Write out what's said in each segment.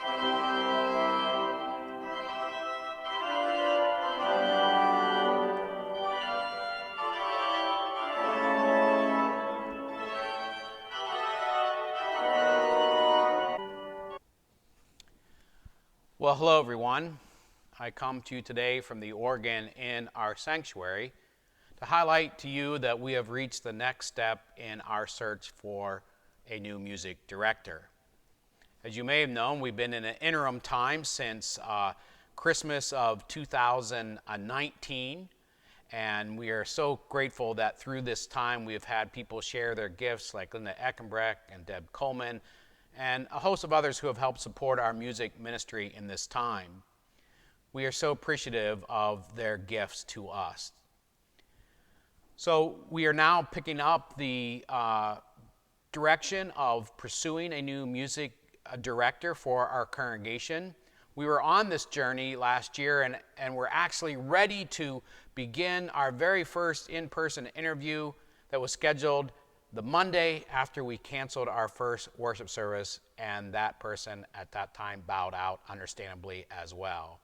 Well, hello everyone. I come to you today from the organ in our sanctuary to highlight to you that we have reached the next step in our search for a new music director. As you may have known, we've been in an interim time since Christmas of 2019, and we are so grateful that through this time we have had people share their gifts like Linda Eckenbrecht and Deb Coleman, and a host of others who have helped support our music ministry in this time. We are so appreciative of their gifts to us. So we are now picking up the direction of pursuing a new music director for our congregation. We were on this journey last year, and we're actually ready to begin our very first in-person interview that was scheduled the Monday after we canceled our first worship service, and that person at that time bowed out, understandably, as well.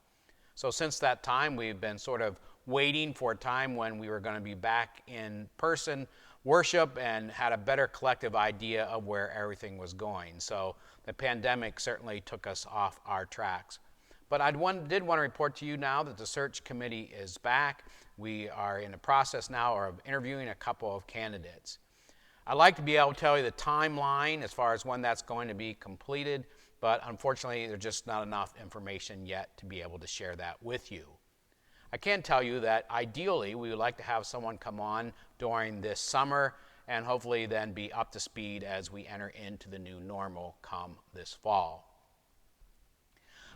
So since that time, we've been sort of waiting for a time when we were going to be back in person worship and had a better collective idea of where everything was going. So the pandemic certainly took us off our tracks. But I did want to report to you now that the search committee is back. We are in the process now of interviewing a couple of candidates. I'd like to be able to tell you the timeline as far as when that's going to be completed, but unfortunately there's just not enough information yet to be able to share that with you. I can tell you that ideally we would like to have someone come on during this summer and hopefully then be up to speed as we enter into the new normal come this fall.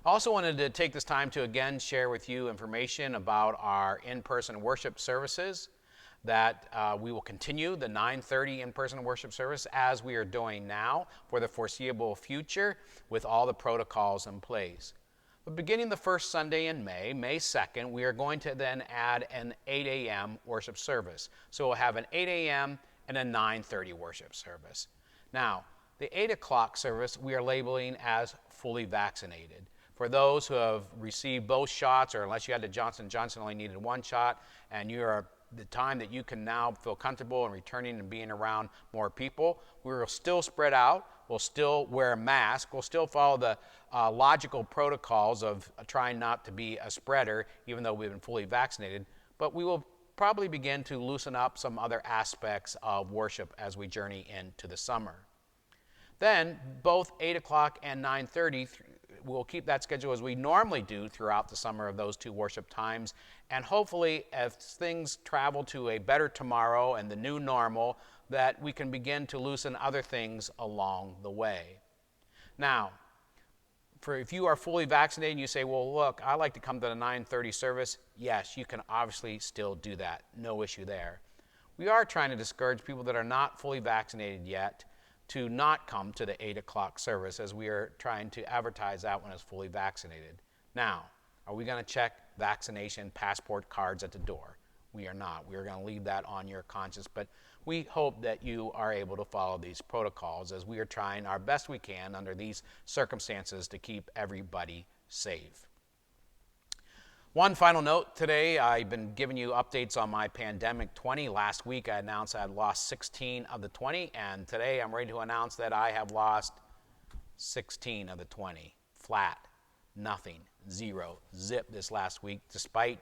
I also wanted to take this time to again share with you information about our in-person worship services, that we will continue the 9:30 in-person worship service as we are doing now for the foreseeable future with all the protocols in place. But beginning the first Sunday in May, May 2nd, we are going to then add an 8 a.m. worship service. So we'll have an 8 a.m. and a 9:30 worship service. Now, the 8 o'clock service we are labeling as fully vaccinated. For those who have received both shots, or unless you had the Johnson & Johnson, only needed one shot, and you are the time that you can now feel comfortable in returning and being around more people, we will still spread out, we'll still wear a mask, we'll still follow the logical protocols of trying not to be a spreader, even though we've been fully vaccinated, but we will probably begin to loosen up some other aspects of worship as we journey into the summer. Then, both 8 o'clock and 9:30, we'll keep that schedule as we normally do throughout the summer of those two worship times. And hopefully, as things travel to a better tomorrow and the new normal, that we can begin to loosen other things along the way. Now, if you are fully vaccinated and you say, well, look, I like to come to the 9:30 service, yes, you can obviously still do that. No issue there. We are trying to discourage people that are not fully vaccinated yet to not come to the 8 o'clock service, as we are trying to advertise that when it's fully vaccinated. Now, are we going to check vaccination passport cards at the door? We are not. We are going to leave that on your conscience, but we hope that you are able to follow these protocols as we are trying our best we can under these circumstances to keep everybody safe. One final note today, I've been giving you updates on my pandemic 20. Last week I announced I had lost 16 of the 20, and today I'm ready to announce that I have lost 16 of the 20. Flat, nothing, zero, zip this last week, despite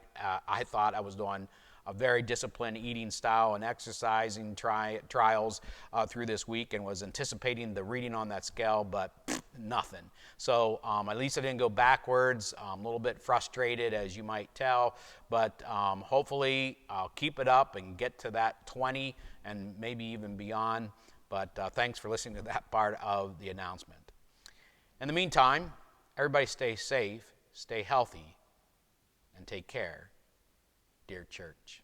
I thought I was doing a very disciplined eating style and exercising trials through this week, and was anticipating the reading on that scale, but nothing. So at least I didn't go backwards. I'm a little bit frustrated, as you might tell, but hopefully I'll keep it up and get to that 20 and maybe even beyond. But thanks for listening to that part of the announcement. In the meantime, everybody stay safe, stay healthy, and take care, dear church.